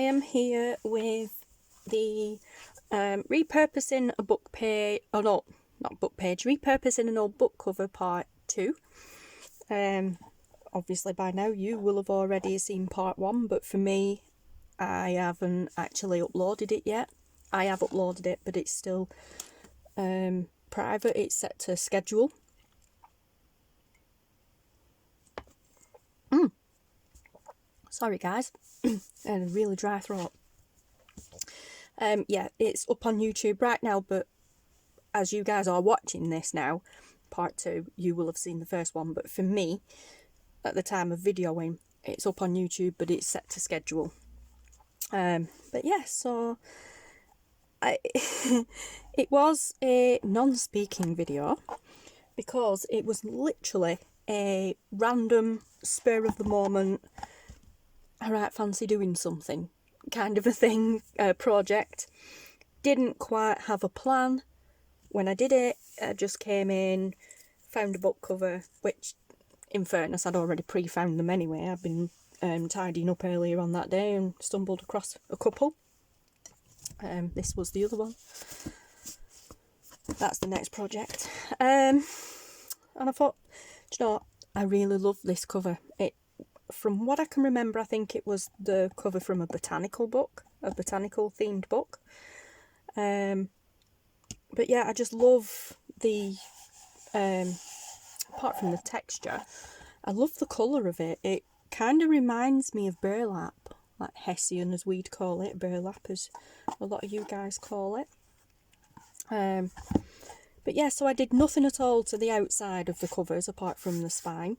am here with the repurposing a book page, oh no, not book page, repurposing an old book cover part 2. Obviously by now you will have already seen part 1, but for me, I haven't actually uploaded it yet. I have uploaded it, but it's still private. It's set to schedule. Sorry guys, I had a really dry throat. Yeah, it's up on YouTube right now, but as you guys are watching this now, part 2, you will have seen the first one. But for me, at the time of videoing, it's up on YouTube, but it's set to schedule. But yeah, so it was a non-speaking video because it was literally a random, spur of the moment, alright, fancy doing something kind of a thing, project. Didn't quite have a plan. When I did it, I just came in, found a book cover, which in fairness I'd already pre-found them anyway. I've been tidying up earlier on that day and stumbled across a couple. This was the other one. That's the next project. And I thought, do you know what? I really love this cover. From what I can remember, I think it was the cover from a botanical book, a botanical themed book. But yeah, I just love the, apart from the texture, I love the colour of it. It kind of reminds me of burlap, like hessian as we'd call it, burlap as a lot of you guys call it. But yeah, so I did nothing at all to the outside of the covers apart from the spine.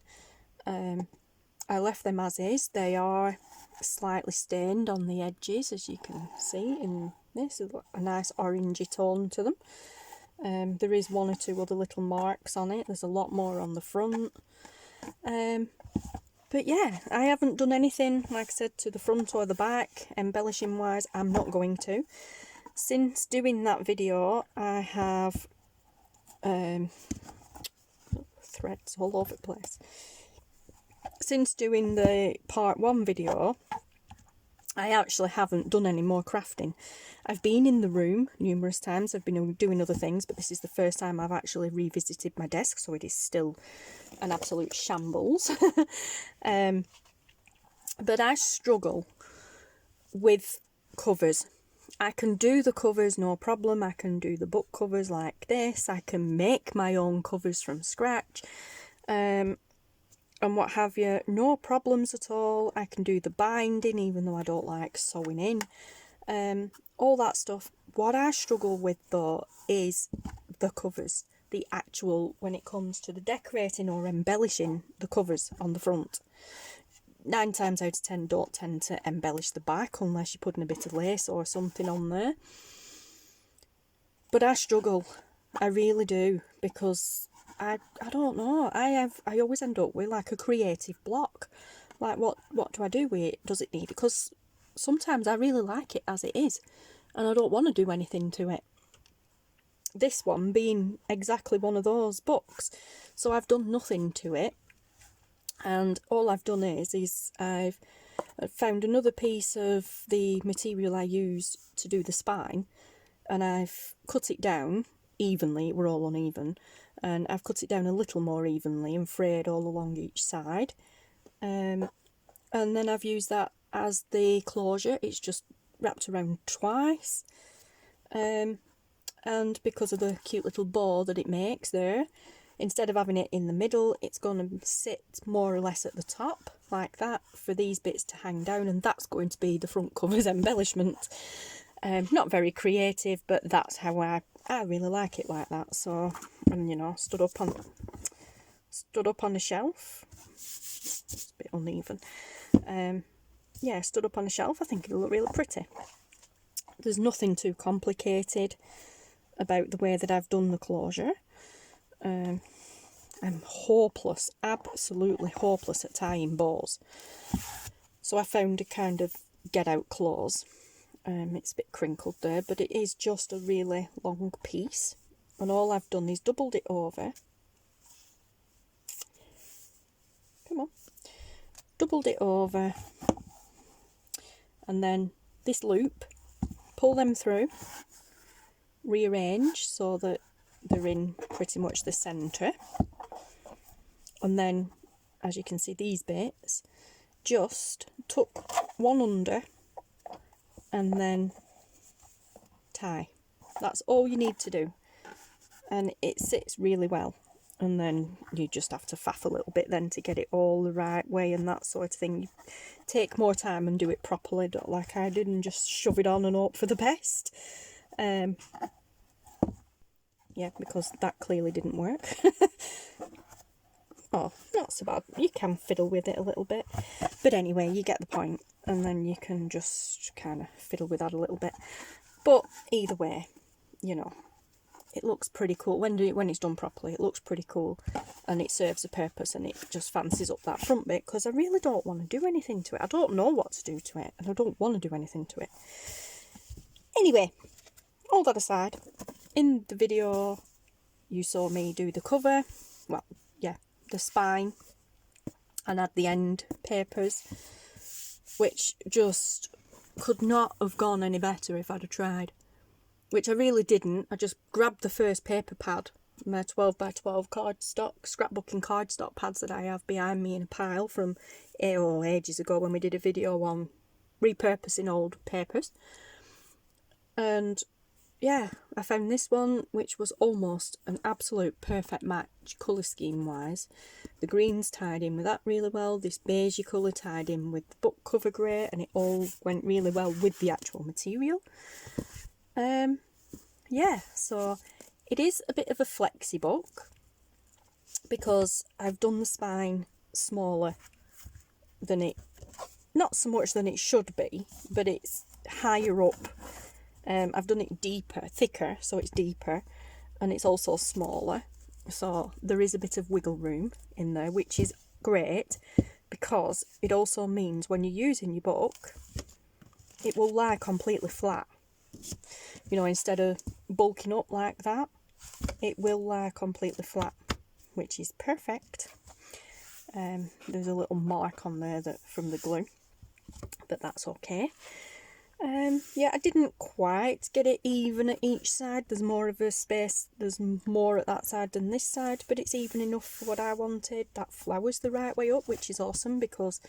I left them as is. They are slightly stained on the edges, as you can see in this, a nice orangey tone to them. There is one or two other little marks on it. There's a lot more on the front. But yeah, I haven't done anything, like I said, to the front or the back, embellishing wise. I'm not going to. Since doing that video, I have threads all over the place. Since doing the part 1 video, I actually haven't done any more crafting. I've been in the room numerous times, I've been doing other things, but this is the first time I've actually revisited my desk, so it is still an absolute shambles. But I struggle with covers. I can do the covers no problem, I can do the book covers like this, I can make my own covers from scratch. And what have you, no problems at all. I can do the binding even though I don't like sewing in, all that stuff. What I struggle with though is the covers, the actual, when it comes to the decorating or embellishing the covers on the front. 9 times out of 10 don't tend to embellish the back unless you're putting a bit of lace or something on there. But I struggle, I really do, because I don't know, I always end up with like a creative block. Like what do I do with it? Does it need, because sometimes I really like it as it is and I don't want to do anything to it. This one being exactly one of those books, so I've done nothing to it, and all I've done is I've found another piece of the material I used to do the spine, and I've cut it down evenly. We're all uneven, and I've cut it down a little more evenly and frayed all along each side, and then I've used that as the closure. It's just wrapped around twice, and because of the cute little bow that it makes there, instead of having it in the middle, it's going to sit more or less at the top like that for these bits to hang down, and that's going to be the front cover's embellishment. Not very creative, but that's how I really like it like that. So, and you know, stood up on a shelf. It's a bit uneven. Yeah, stood up on a shelf. I think it'll look really pretty. There's nothing too complicated about the way that I've done the closure. I'm hopeless, absolutely hopeless at tying bows. So I found a kind of get out close. It's a bit crinkled there, but it is just a really long piece, and all I've done is doubled it over. Come on. Doubled it over, and then this loop, pull them through, rearrange so that they're in pretty much the centre, and then as you can see these bits, just tuck one under and then tie. That's all you need to do, and it sits really well. And then you just have to faff a little bit then to get it all the right way and that sort of thing. You take more time and do it properly, don't like I did, and just shove it on and hope for the best. Yeah, because that clearly didn't work. Oh, not so bad. You can fiddle with it a little bit. But anyway, you get the point. And then you can just kind of fiddle with that a little bit. But either way, you know, it looks pretty cool. When it's done properly, it looks pretty cool. And it serves a purpose, and it just fancies up that front bit, because I really don't want to do anything to it. I don't know what to do to it, and I don't want to do anything to it. Anyway, all that aside, in the video you saw me do the cover, well, yeah, the spine, and add the end papers, which just could not have gone any better if I'd have tried, which I really didn't. I just grabbed the first paper pad, my 12 by 12 cardstock, scrapbooking cardstock pads that I have behind me in a pile from ages ago when we did a video on repurposing old papers. And yeah, I found this one, which was almost an absolute perfect match colour scheme wise. The greens tied in with that really well, this beigey colour tied in with the book cover grey, and it all went really well with the actual material. Yeah, so it is a bit of a flexi book, because I've done the spine smaller than it, not so much than it should be, but it's higher up. I've done it deeper, thicker, so it's deeper, and it's also smaller, so there is a bit of wiggle room in there, which is great, because it also means when you're using your book, it will lie completely flat. You know, instead of bulking up like that, it will lie completely flat, which is perfect. There's a little mark on there that from the glue, but that's okay. Yeah, I didn't quite get it even at each side. There's more of a space, there's more at that side than this side, but it's even enough for what I wanted. That flower's the right way up, which is awesome, because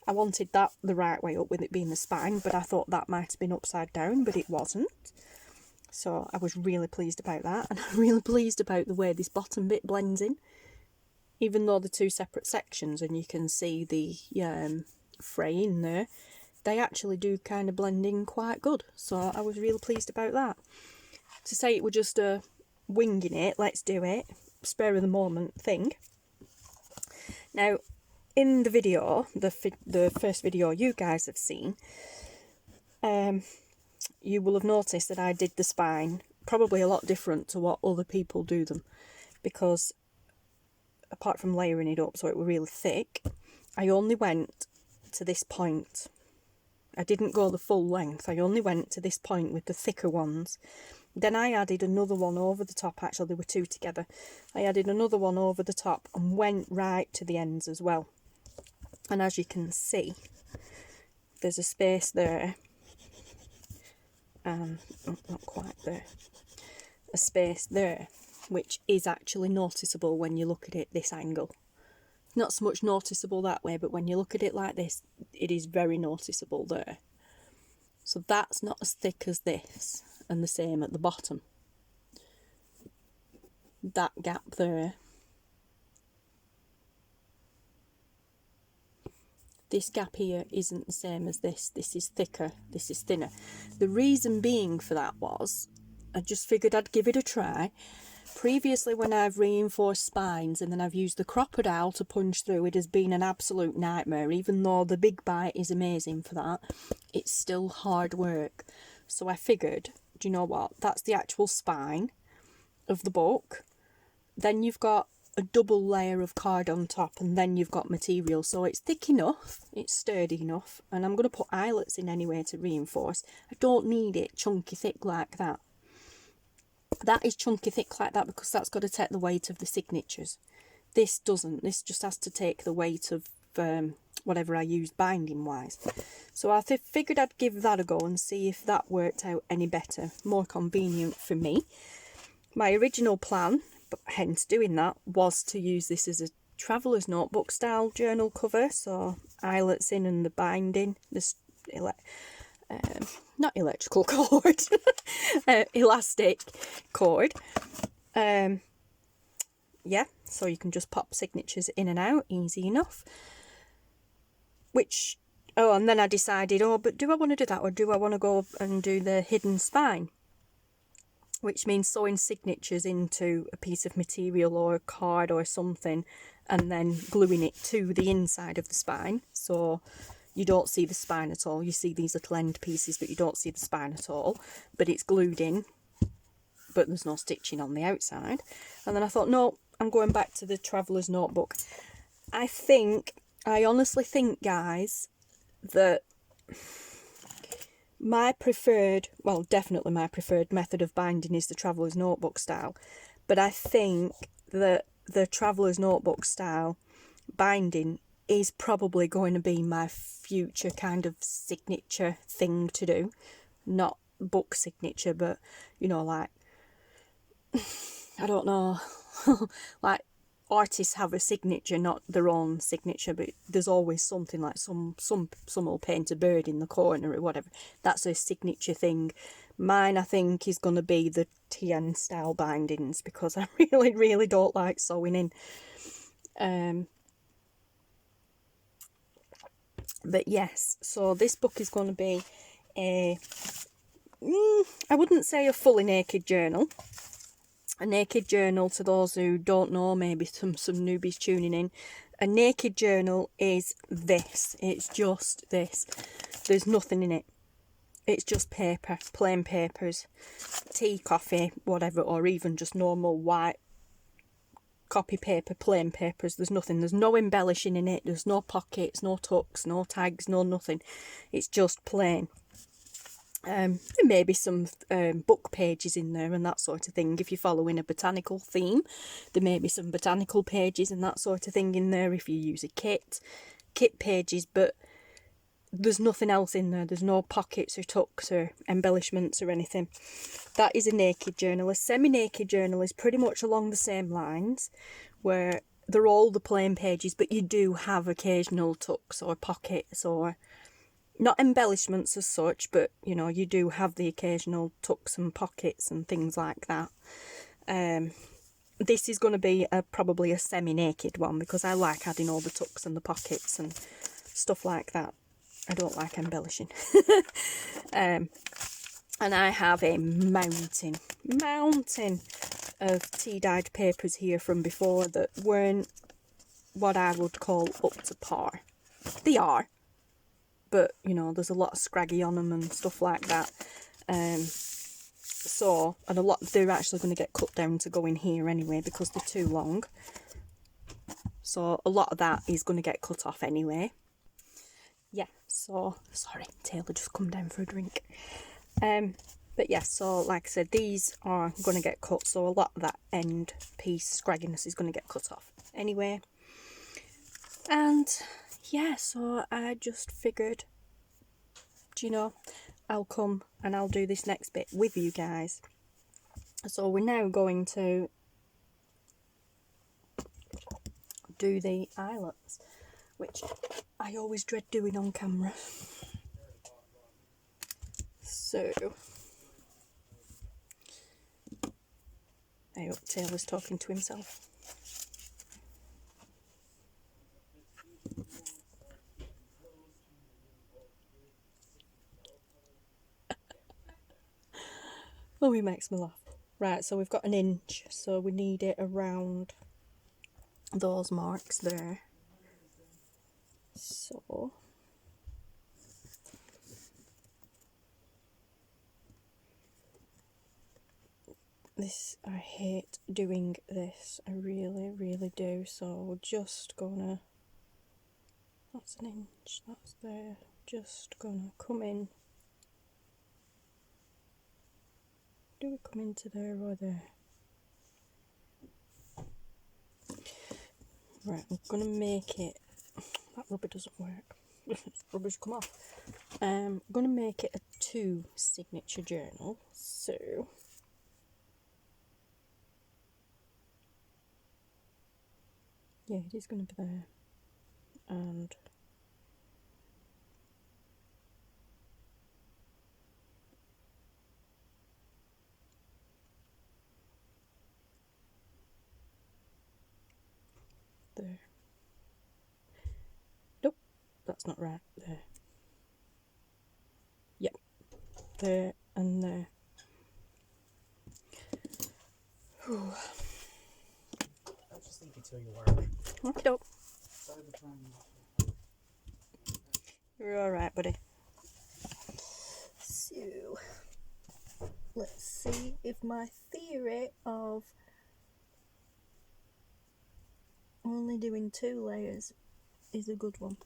I wanted that the right way up with it being the spine, but I thought that might have been upside down, but it wasn't. So I was really pleased about that, and I'm really pleased about the way this bottom bit blends in. Even though they're two separate sections and you can see the fray in there, they actually do kind of blend in quite good. So I was really pleased about that. To say it was just a winging it, let's do it, spur of the moment thing. Now, in the video, the first video you guys have seen, you will have noticed that I did the spine probably a lot different to what other people do them, because apart from layering it up so it were really thick, I only went to this point. I didn't go the full length, I only went to this point with the thicker ones. Then I added another one over the top, actually there were two together. I added another one over the top and went right to the ends as well. And as you can see, there's a space there, and not quite there, a space there, which is actually noticeable when you look at it this angle. Not so much noticeable that way, but when you look at it like this, it is very noticeable there. So that's not as thick as this, and the same at the bottom. That gap there, this gap here isn't the same as this. This is thicker, this is thinner. The reason being for that was, I just figured I'd give it a try. Previously, when I've reinforced spines and then I've used the crocodile to punch through, it has been an absolute nightmare. Even though the big bite is amazing for that, it's still hard work. So I figured, do you know what, that's the actual spine of the book. Then you've got a double layer of card on top, and then you've got material, so it's thick enough, it's sturdy enough, and I'm going to put eyelets in anyway to reinforce. I don't need it chunky thick like that. That is chunky thick like that because that's got to take the weight of the signatures. This doesn't. This just has to take the weight of whatever I used binding wise. So I figured I'd give that a go and see if that worked out any better, more convenient for me. My original plan, but hence doing that, was to use this as a traveller's notebook style journal cover, so eyelets in and the binding, this not electrical cord, elastic cord. Yeah, so you can just pop signatures in and out, easy enough. Which, oh, and then I decided, oh, but do I want to do that, or do I want to go and do the hidden spine? Which means sewing signatures into a piece of material or a card or something, and then gluing it to the inside of the spine, so you don't see the spine at all. You see these little end pieces, but you don't see the spine at all, but it's glued in, but there's no stitching on the outside. And then I thought, no, I'm going back to the traveller's notebook. I honestly think, guys, that my preferred, well, definitely my preferred method of binding is the traveller's notebook style. But I think that the traveller's notebook style binding is probably going to be my future kind of signature thing to do. Not book signature, but, you know, like, I don't know, like, artists have a signature, not their own signature, but there's always something, like some will paint a bird in the corner or whatever. That's a signature thing. Mine, I think, is going to be the TN style bindings, because I really don't like sewing in. But yes, so this book is going to be I wouldn't say a fully naked journal. A naked journal, to those who don't know, maybe some newbies tuning in, a naked journal is this. It's just this. There's nothing in it. It's just paper, plain papers, tea, coffee, whatever, or even just normal white copy paper, plain papers. There's nothing. There's no embellishing in it. There's no pockets, no tucks, no tags, no nothing. It's just plain. There may be some book pages in there and that sort of thing. If you're following a botanical theme, there may be some botanical pages and that sort of thing in there if you use a kit pages, but there's nothing else in there. There's no pockets or tucks or embellishments or anything. That is a naked journal. A semi-naked journal is pretty much along the same lines, where they're all the plain pages, but you do have occasional tucks or pockets, or not embellishments as such, but, you know, you do have the occasional tucks and pockets and things like that. This is going to be probably a semi-naked one, because I like adding all the tucks and the pockets and stuff like that. I don't like embellishing. And I have a mountain of tea-dyed papers here from before that weren't what I would call up to par. They are, but, you know, there's a lot of scraggy on them and stuff like that. So, and a lot, they're actually going to get cut down to go in here anyway, because they're too long. So a lot of that is going to get cut off anyway. Yeah, so, sorry, Taylor just come down for a drink. But yeah, so like I said, these are going to get cut, so a lot of that end piece scragginess is going to get cut off anyway. And yeah, so I just figured, do you know, I'll come and I'll do this next bit with you guys. So we're now going to do the eyelets, which I always dread doing on camera. So, I hope Taylor's talking to himself. Oh, he makes me laugh. Right, so we've got an inch, so we need it around those marks there. So, this, I hate doing this, I really do, so we're just gonna, that's an inch, that's there, just gonna come in. Do we come into there or there? Right, I'm gonna make it, that rubber doesn't work. Rubber's come off. I'm going to make it a 2 signature journal. So yeah, it is going to be there. And there. Nope, that's not right. There. Yep. There and there. I'll just leave you to your work. Okie doke. You're alright, buddy. So, let's see if my theory of only doing 2 layers is a good one.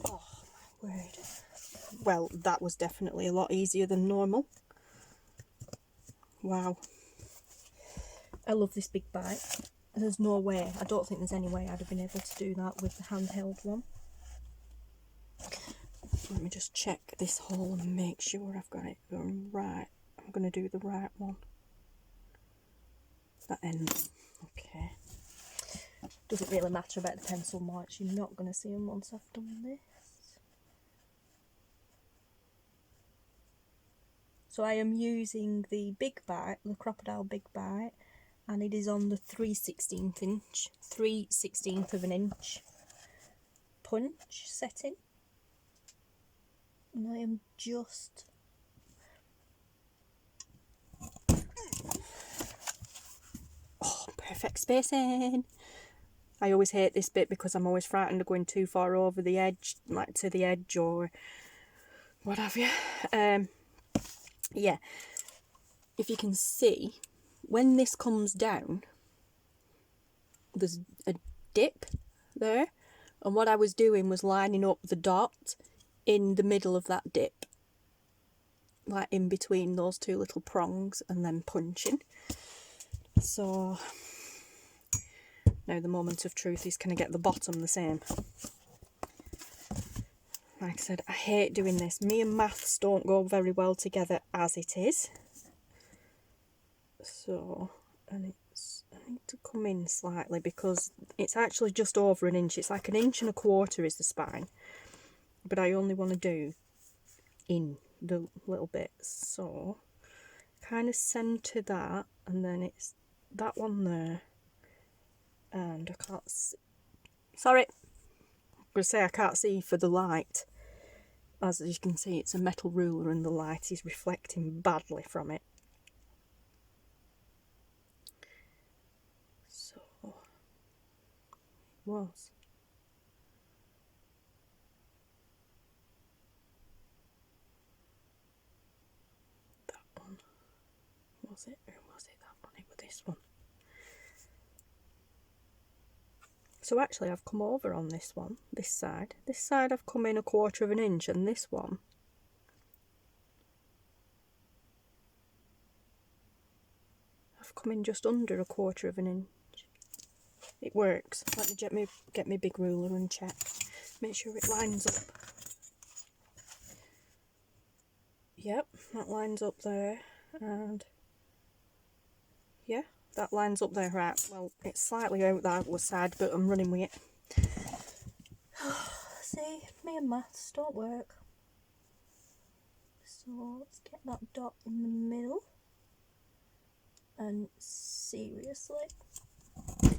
Oh my word. Well, that was definitely a lot easier than normal. Wow. I love this big bite. There's no way, I don't think there's any way I'd have been able to do that with the handheld one. Let me just check this hole and make sure I've got it going right. I'm going to do the right one. That end. Okay. Doesn't really matter about the pencil marks. You're not going to see them once I've done this. So I am using the big bite, the Crocodile Big Bite, and it is on the 3/16 inch, 3/16 of an inch punch setting. And I am just perfect spacing. I always hate this bit because I'm always frightened of going too far over the edge, like to the edge or what have you. Yeah, if you can see, when this comes down, there's a dip there, and what I was doing was lining up the dot in the middle of that dip, like in between those 2 little prongs, and then punching. So now the moment of truth is, can I get the bottom the same? Like I said, I hate doing this. Me and maths don't go very well together as it is. So, and I need to come in slightly because it's actually just over an inch. It's like 1 1/4 inch is the spine. But I only want to do in the little bits. So, kind of centre that, and then it's that one there. And I can't see. Sorry. I'm going to say I can't see for the light. As you can see, it's a metal ruler and the light is reflecting badly from it. So, was that one? Was it? Or was it that one? It was this one. So actually I've come over on this one, this side. This side I've come in 1/4 inch, and this one I've come in just under 1/4 inch. It works. Let me get my big ruler and check. Make sure it lines up. Yep, that lines up there, and yeah, that lines up there. Right, well, it's slightly out that side, but I'm running with it. See, me and maths don't work. So let's get that dot in the middle. And seriously,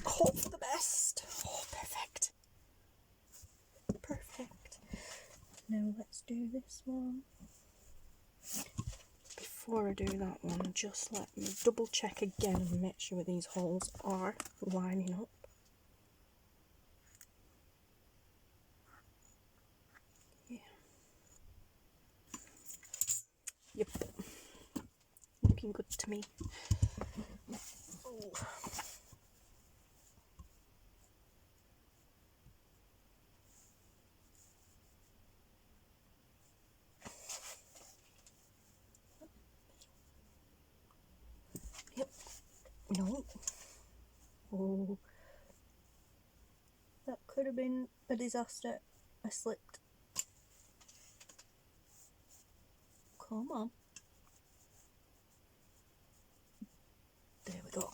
hope for the best. Oh, perfect. Perfect. Now let's do this one. Before I do that one, just let me double check again and make sure these holes are lining up. Yeah. Yep. Looking good to me. Oh. Yep. No. Oh. That could have been a disaster. I slipped. Come on. There we go.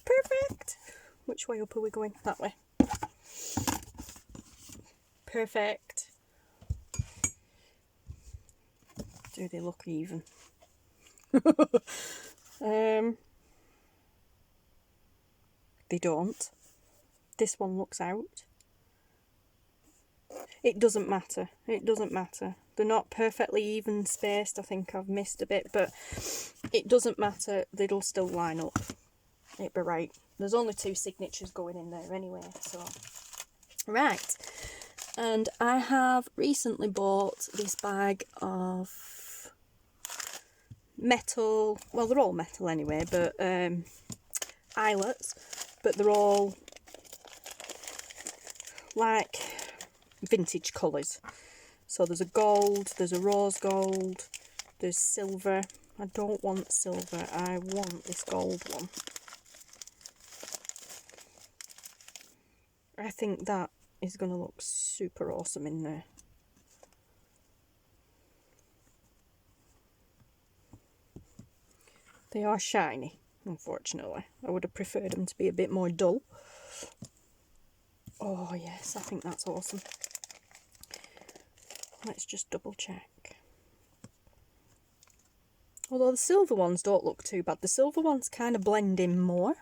Perfect. Which way up are we going? That way. Perfect. Do they look even? They don't. This one looks out. It doesn't matter. It doesn't matter. They're not perfectly even spaced. I think I've missed a bit, but it doesn't matter. They'll still line up. It'd be right. There's only 2 signatures going in there anyway, so. Right. And I have recently bought this bag of metal, well, they're all metal anyway, but eyelets, but they're all like vintage colours. So there's a gold, there's a rose gold, there's silver. I don't want silver, I want this gold one. I think that is going to look super awesome in there. They are shiny, unfortunately. I would have preferred them to be a bit more dull. Oh yes, I think that's awesome. Let's just double check. Although the silver ones don't look too bad. The silver ones kind of blend in more.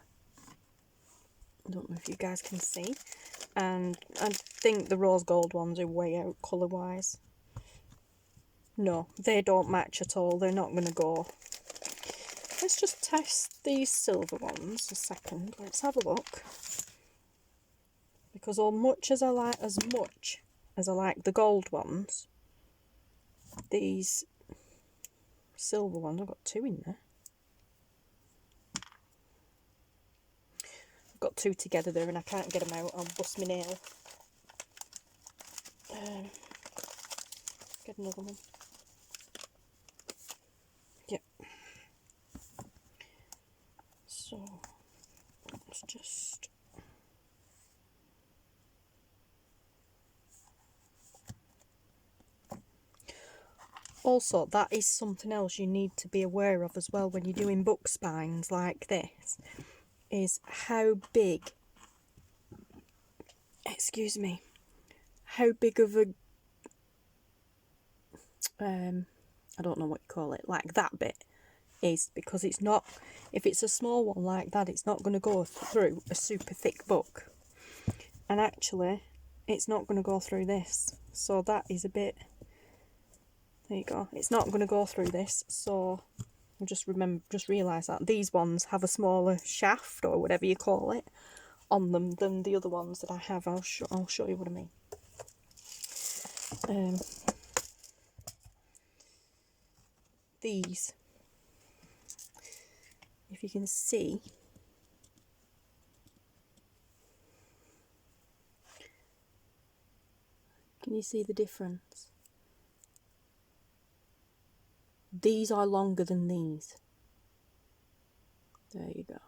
I don't know if you guys can see. And I think the rose gold ones are way out colour wise. No, they don't match at all. They're not going to go. Let's just test these silver ones a second. Let's have a look. Because as much as I like the gold ones, these silver ones, I've got 2 in there. I've got 2 together there and I can't get them out. I'll bust my nail. Get another one. Yep. So let's just. Also, that is something else you need to be aware of as well when you're doing book spines like this, is how big, excuse me, how big of a, I don't know what you call it, like that bit is, because it's not, if it's a small one like that, it's not going to go through a super thick book. And actually, it's not going to go through this. So that is a bit, there you go. It's not going to go through this, so just realise that these ones have a smaller shaft or whatever you call it on them than the other ones that I have. I'll show you what I mean. These, if you can see, can you see the difference? These are longer than these. There you go.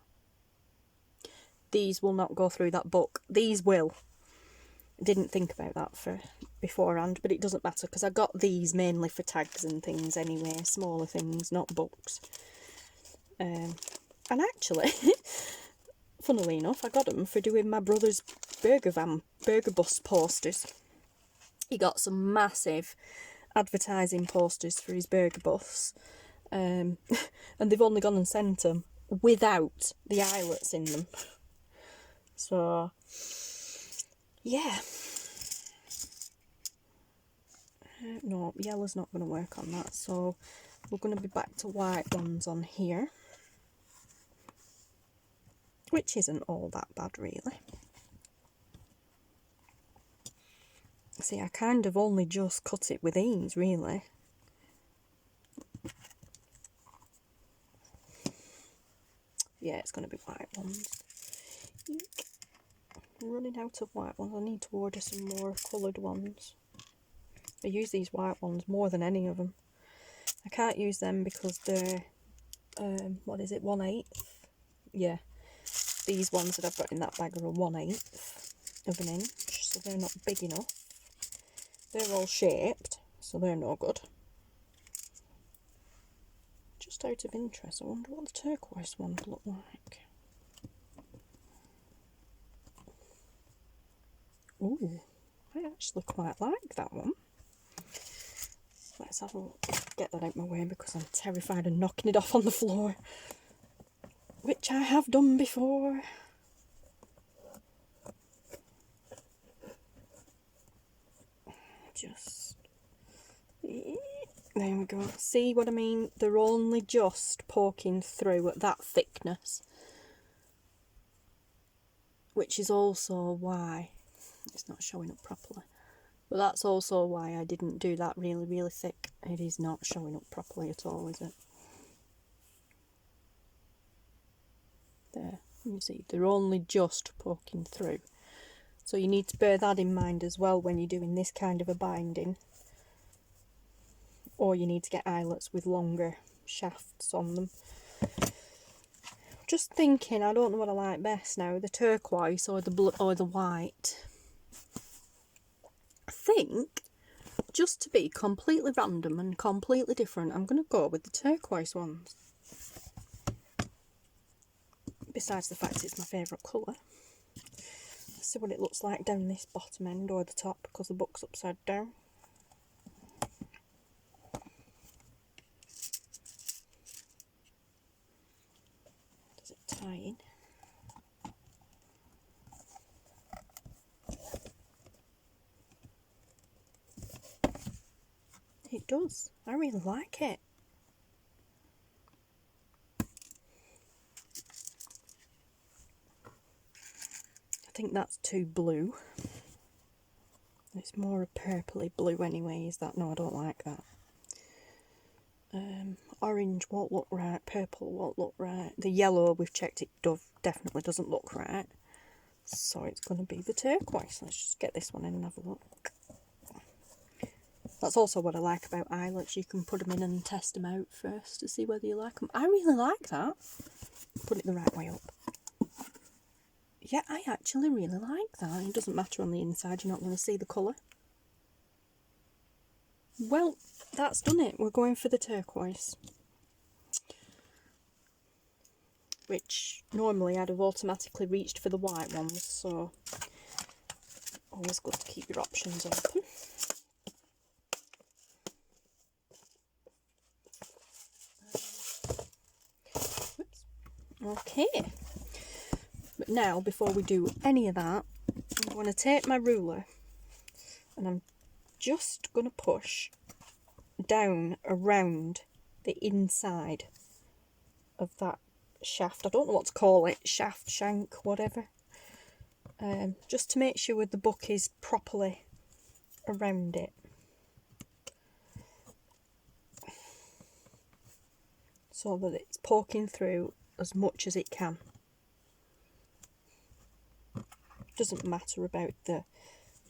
These will not go through that book. These will. Didn't think about that for beforehand, but it doesn't matter because I got these mainly for tags and things anyway, smaller things, not books. And actually, funnily enough, I got them for doing my brother's burger bus posters. He got some massive advertising posters for his burger bus, and they've only gone and sent them without the eyelets in them. So yeah, no, yellow's not going to work on that, so we're going to be back to white ones on here, which isn't all that bad really. See, I kind of only just cut it with these really. Yeah, it's going to be white ones. Eek. I'm running out of white ones. I need to order some more coloured ones. I use these white ones more than any of them. I can't use them because they're, what is it, 1/8? Yeah. These ones that I've got in that bag are a 1/8 of an inch, so they're not big enough. They're all shaped, so they're no good. Just out of interest, I wonder what the turquoise ones look like. Ooh, I actually quite like that one. Let's have a look. Get that out of my way because I'm terrified of knocking it off on the floor, which I have done before. Just there we go. See what I mean? They're only just poking through at that thickness, which is also why it's not showing up properly. But that's also why I didn't do that really, really thick. It is not showing up properly at all, is it? There, you see, they're only just poking through. So you need to bear that in mind as well when you're doing this kind of a binding. Or you need to get eyelets with longer shafts on them. Just thinking, I don't know what I like best now, the turquoise or the blue or the white. I think, just to be completely random and completely different, I'm going to go with the turquoise ones. Besides the fact it's my favourite colour. Let's see what it looks like down this bottom end or the top, because the book's upside down. Does it tie in? It does. I really like it. I think that's too blue. It's more a purpley blue anyway, is that? No, I don't like that. Orange won't look right, purple won't look right. The yellow, we've checked, it definitely doesn't look right. So it's going to be the turquoise. Let's just get this one in and have a look. That's also what I like about eyelets. You can put them in and test them out first to see whether you like them. I really like that. Put it the right way up. Yeah, I actually really like that. It doesn't matter on the inside, you're not going to see the colour. Well, that's done it. We're going for the turquoise. Which normally I'd have automatically reached for the white ones, so always good to keep your options open. Oops. Okay. But now, before we do any of that, I'm going to take my ruler and I'm just going to push down around the inside of that shaft. I don't know what to call it, shaft, shank, whatever. Just to make sure the book is properly around it. So that it's poking through as much as it can. Doesn't matter about the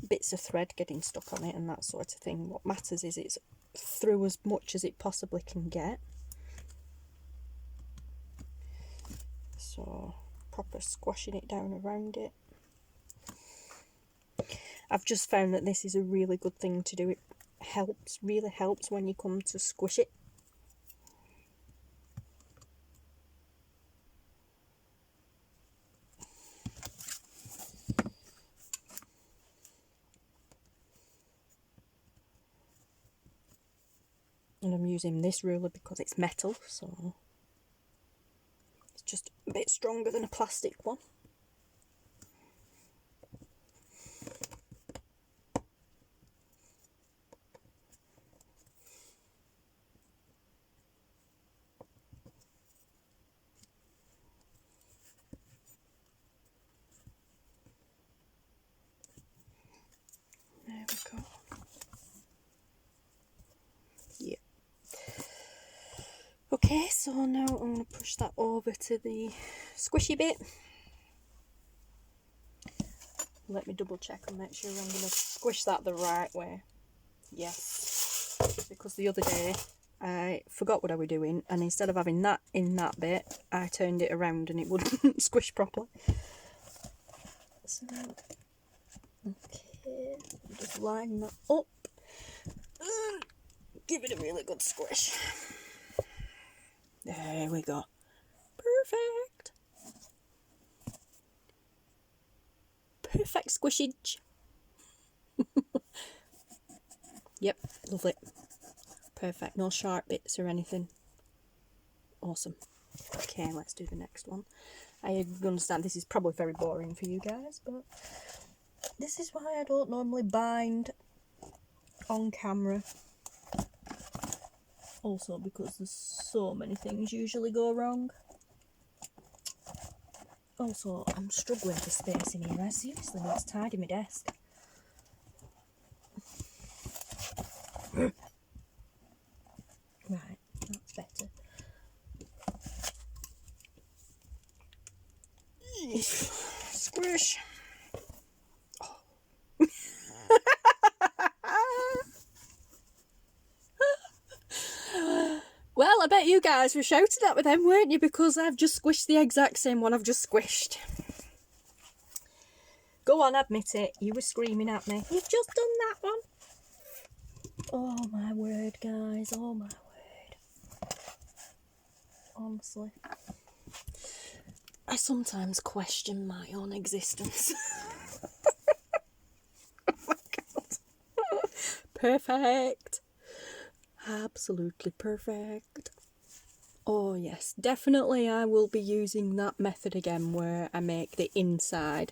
bits of thread getting stuck on it and that sort of thing. What matters is it's through as much as it possibly can get. So proper squashing it down around it. I've just found that this is a really good thing to do. It helps, really helps when you come to squish it. And I'm using this ruler because it's metal, so it's just a bit stronger than a plastic one. There we go. Yeah. Okay, so now I'm going to push that over to the squishy bit. Let me double check and make sure I'm going to squish that the right way. Yes, because the other day I forgot what I was doing, and instead of having that in that bit, I turned it around and it wouldn't squish properly. So, okay, just line that up. Give it a really good squish. There we go. Perfect. Perfect squishage. Yep, lovely. Perfect. No sharp bits or anything. Awesome. Okay, let's do the next one. I understand this is probably very boring for you guys, but this is why I don't normally bind on camera. Also because there's so many things usually go wrong. Also, I'm struggling for space in here. I seriously need to tidy my desk. Right, that's better. Squish. Oh. Well, I bet you guys were shouting at me then, weren't you? Because I've just squished the exact same one I've just squished. Go on, admit it. You were screaming at me. You've just done that one. Oh my word, guys. Oh my word. Honestly. I sometimes question my own existence. Oh my god. Perfect. Absolutely perfect. Oh yes, definitely I will be using that method again where I make the inside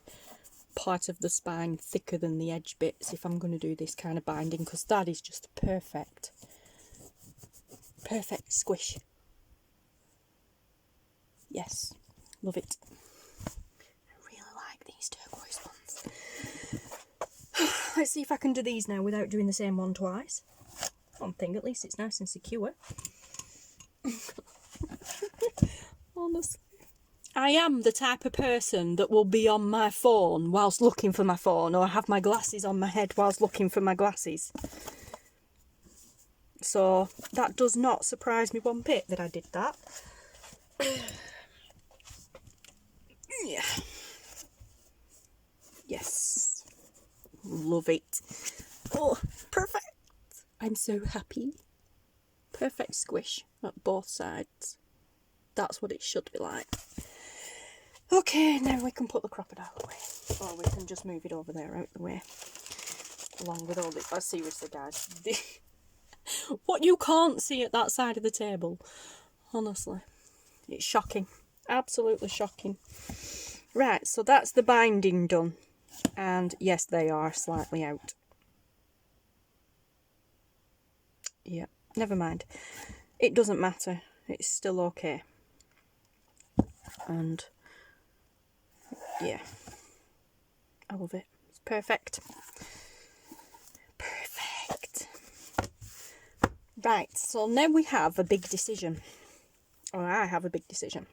part of the spine thicker than the edge bits if I'm going to do this kind of binding, because that is just perfect. Perfect squish. Yes, love it. I really like these turquoise ones. Let's see if I can do these now without doing the same one twice. One thing, at least it's nice and secure. Honestly. I am the type of person that will be on my phone whilst looking for my phone, or have my glasses on my head whilst looking for my glasses. So that does not surprise me one bit that I did that. Yeah. Yes. Love it. Oh, perfect. I'm so happy. Perfect squish at both sides. That's what it should be like. Okay, now we can put the crocodile away. Or we can just move it over there out the way. Along with all this. Oh, seriously, guys. What you can't see at that side of the table. Honestly. It's shocking. Absolutely shocking. Right, so that's the binding done. And yes, they are slightly out. Yeah, never mind. It doesn't matter. It's still okay. And yeah, I love it. It's perfect. Perfect. Right, so now we have a big decision. Or I have a big decision.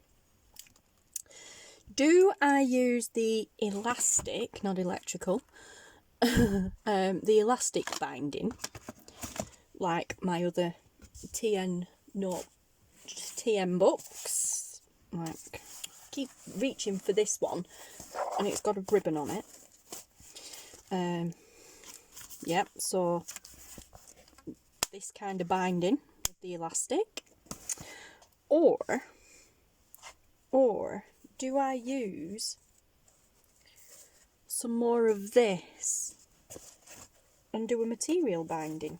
Do I use the elastic, not electrical, the elastic binding, like my other TN books? Like, keep reaching for this one, and it's got a ribbon on it. Yep, so this kind of binding with the elastic, or do I use some more of this and do a material binding?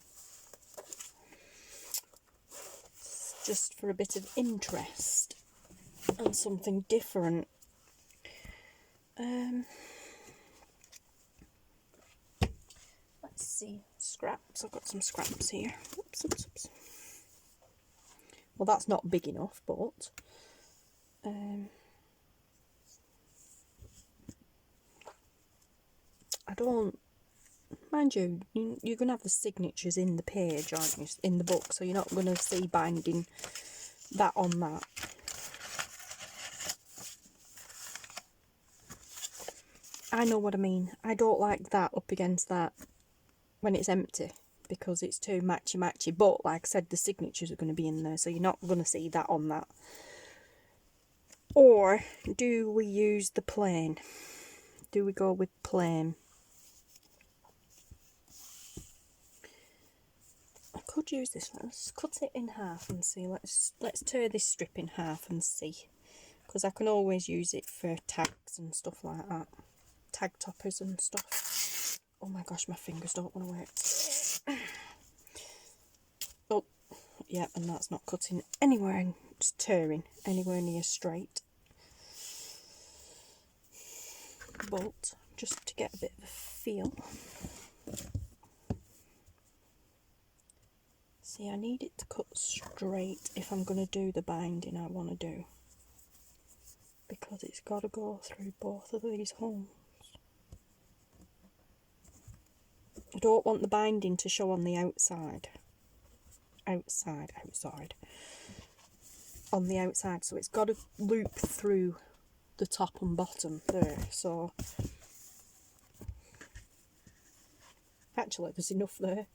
Just for a bit of interest and something different. Let's see. Scraps. I've got some scraps here. Oops, oops, oops. Well, that's not big enough, but I don't mind you. You're gonna have the signatures in the page, aren't you? In the book, so you're not gonna see binding that on that. I know what I mean. I don't like that up against that when it's empty. because it's too matchy, but like I said, the signatures are going to be in there, so you're not going to see that on that. Or do we use the plain? Do we go with plain? I could use this one. Let's cut it in half and see. Let's tear this strip in half and see, because I can always use it for tags and stuff like that, tag toppers and stuff. Oh my gosh, my fingers don't want to work. Oh yeah, and that's not cutting anywhere, just tearing anywhere near straight. But just to get a bit of a feel. See, I need it to cut straight if I'm going to do the binding I want to do, because it's got to go through both of these holes. I don't want the binding to show on the outside. Outside. On the outside, so it's got to loop through the top and bottom there. So actually there's enough there.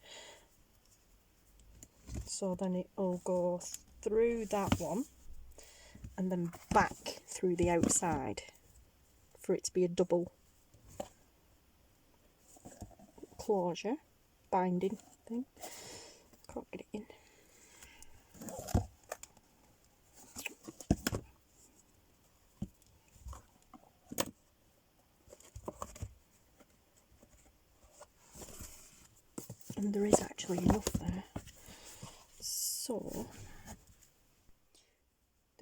So then it'll go through that one and then back through the outside for it to be a double closure binding thing. Can't get it in. And there is actually enough there. So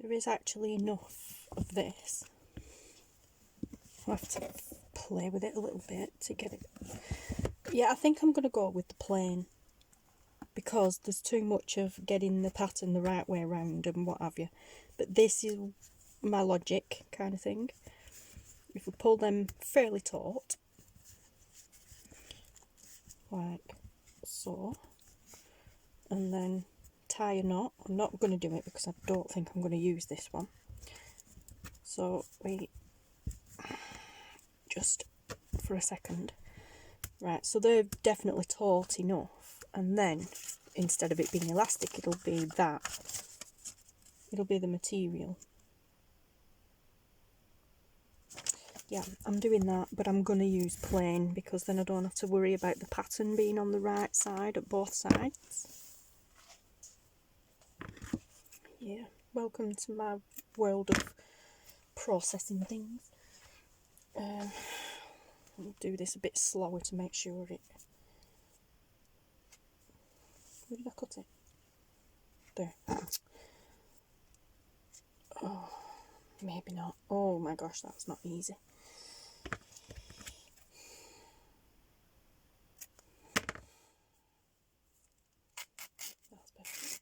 there is actually enough of this. I'll have to play with it a little bit to get it. Yeah, I think I'm going to go with the plain, because there's too much of getting the pattern the right way around and what have you. But this is my logic kind of thing. If we pull them fairly taut, like so, and then tie a knot. I'm not going to do it because I don't think I'm going to use this one. So we just for a second. Right, so they're definitely taut enough, and then instead of it being elastic, it'll be that. It'll be the material. Yeah, I'm doing that, but I'm going to use plain because then I don't have to worry about the pattern being on the right side at both sides. Yeah, welcome to my world of processing things. I'll do this a bit slower to make sure it... Where did I cut it? There. Oh, maybe not. Oh my gosh, that's not easy. That's perfect.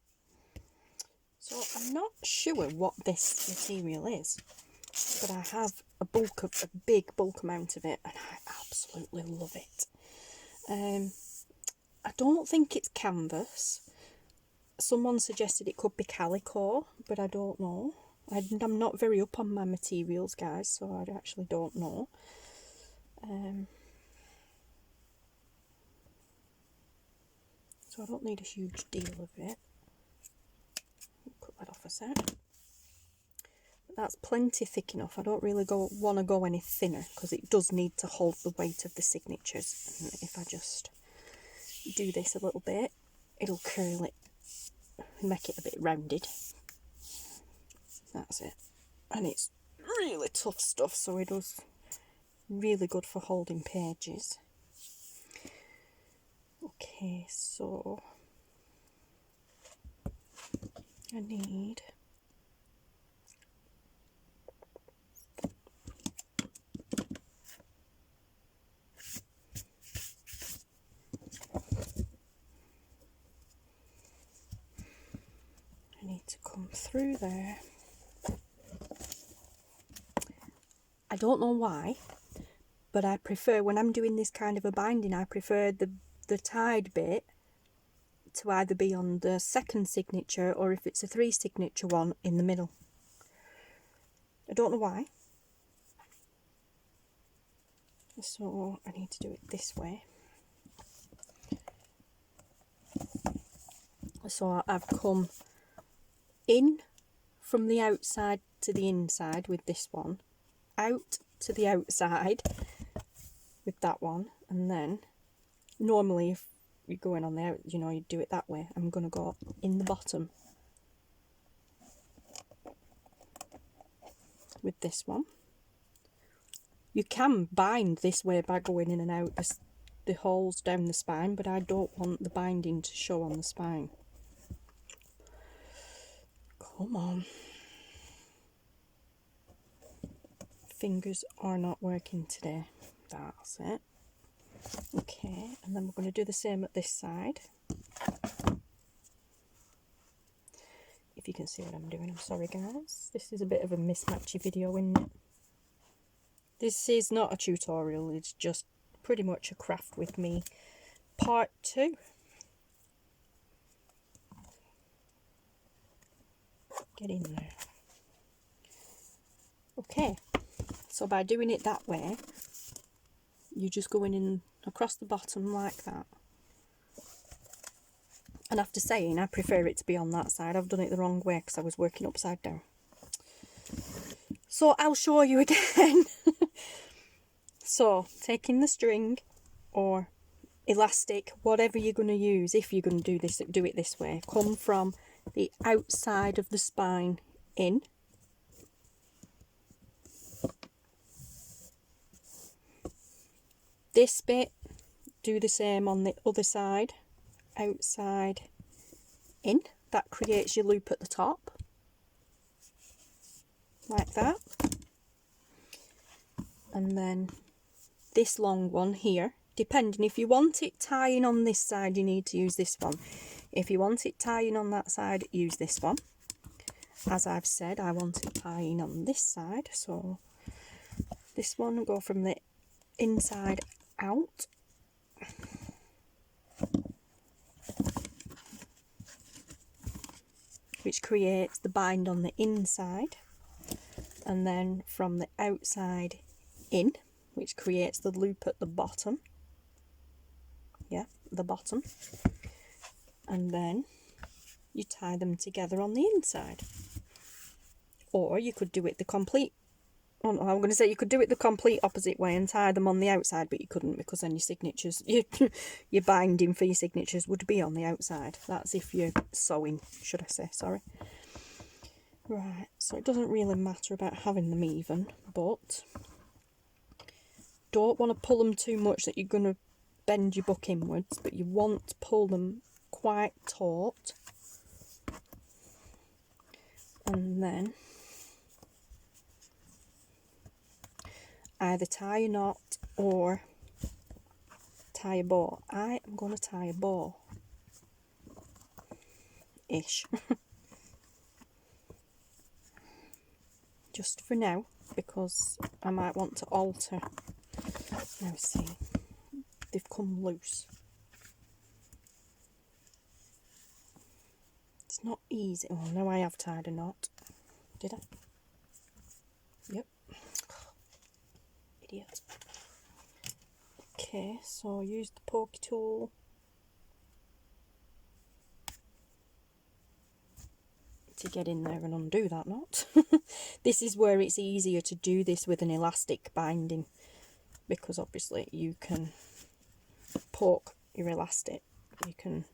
So I'm not sure what this material is, but I have a big bulk amount of it, and I absolutely love it. I don't think it's canvas. Someone suggested it could be calico, but I don't know. I'm not very up on my materials, guys, so I actually don't know. So I don't need a huge deal of it. Cut that off a sec. That's plenty thick enough. I don't really want to go any thinner because it does need to hold the weight of the signatures. And if I just do this a little bit, it'll curl it and make it a bit rounded. That's it. And it's really tough stuff, so it does really good for holding pages. Okay, so I need to come through there. I don't know why, but I prefer, when I'm doing this kind of a binding, I prefer the tied bit to either be on the second signature, or if it's a 3 signature one, in the middle. I don't know why. So I need to do it this way. So I've come in from the outside to the inside with this one, out to the outside with that one, and then normally if you're going on the out, you know, you do it that way. I'm going to go in the bottom with this one. You can bind this way by going in and out the holes down the spine, but I don't want the binding to show on the spine. Come on. Fingers are not working today. That's it. Okay, and then we're going to do the same at this side. If you can see what I'm doing, I'm sorry guys. This is a bit of a mismatchy video, isn't it? This is not a tutorial, it's just pretty much a craft with me part 2. Get in there. Okay, so by doing it that way, you're just going in across the bottom like that. And after saying I prefer it to be on that side, I've done it the wrong way because I was working upside down. So I'll show you again. So taking the string or elastic, whatever you're going to use, if you're going to do it this way, come from the outside of the spine in. This bit, do the same on the other side, outside in. That creates your loop at the top, like that. And then this long one here, depending, if you want it tying on this side, you need to use this one. If you want it tying on that side, use this one. As I've said, I want it tying on this side, so this one will go from the inside out. Which creates the bind on the inside, and then from the outside in, which creates the loop at the bottom. Yeah, the bottom. And then you tie them together on the inside. Or you could do it the complete, oh no, I'm going to say you could do it the complete opposite way and tie them on the outside, but you couldn't, because then your signatures, your binding for your signatures would be on the outside. That's if you're sewing, should I say, sorry. Right, so it doesn't really matter about having them even, but don't want to pull them too much that you're going to bend your book inwards, but you want to pull them quite taut. And then either tie a knot or tie a bow. I am going to tie a bow. Ish. Just for now, because I might want to alter. Now see, they've come loose. It's not easy. Oh, now I have tied a knot. Did I? Yep. Idiot. Okay, so use the pokey tool to get in there and undo that knot. This is where it's easier to do this with an elastic binding, because obviously you can poke your elastic, you can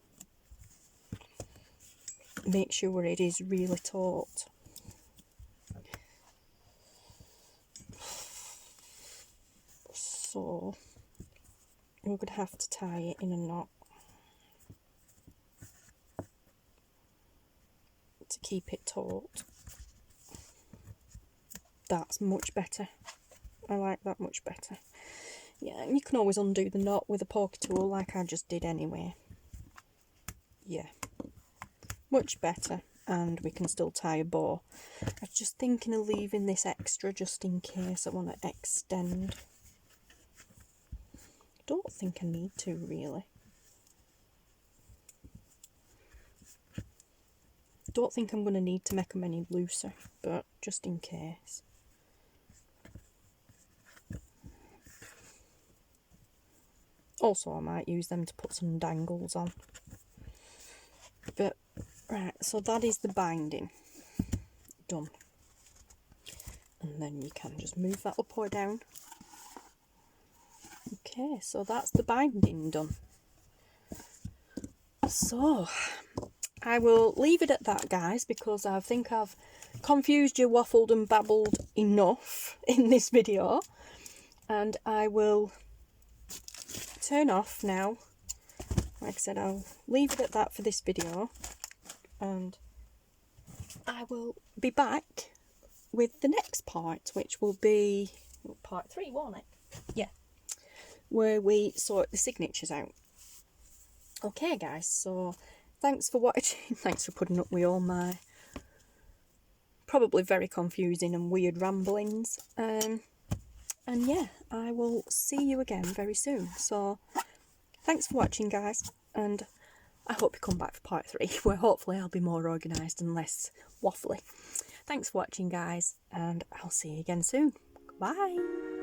make sure it is really taut. So we're going to have to tie it in a knot to keep it taut. That's much better. I like that much better. Yeah, and you can always undo the knot with a pokey tool like I just did anyway. Yeah, much better, and we can still tie a bow. I was just thinking of leaving this extra just in case I want to extend. Don't think I need to really. Don't think I'm going to need to make them any looser, but just in case. Also, I might use them to put some dangles on. But, right, so that is the binding done. And then you can just move that up or down. Okay, so that's the binding done. So, I will leave it at that, guys, because I think I've confused you, waffled and babbled enough in this video. And I will turn off now. Like I said, I'll leave it at that for this video. And I will be back with the next part, which will be part 3, won't it? Yeah. Where we sort the signatures out. Okay, guys, so thanks for watching. Thanks for putting up with all my probably very confusing and weird ramblings. And yeah, I will see you again very soon. So thanks for watching, guys, and I hope you come back for part 3, where hopefully I'll be more organised and less waffly. Thanks for watching, guys, and I'll see you again soon. Bye!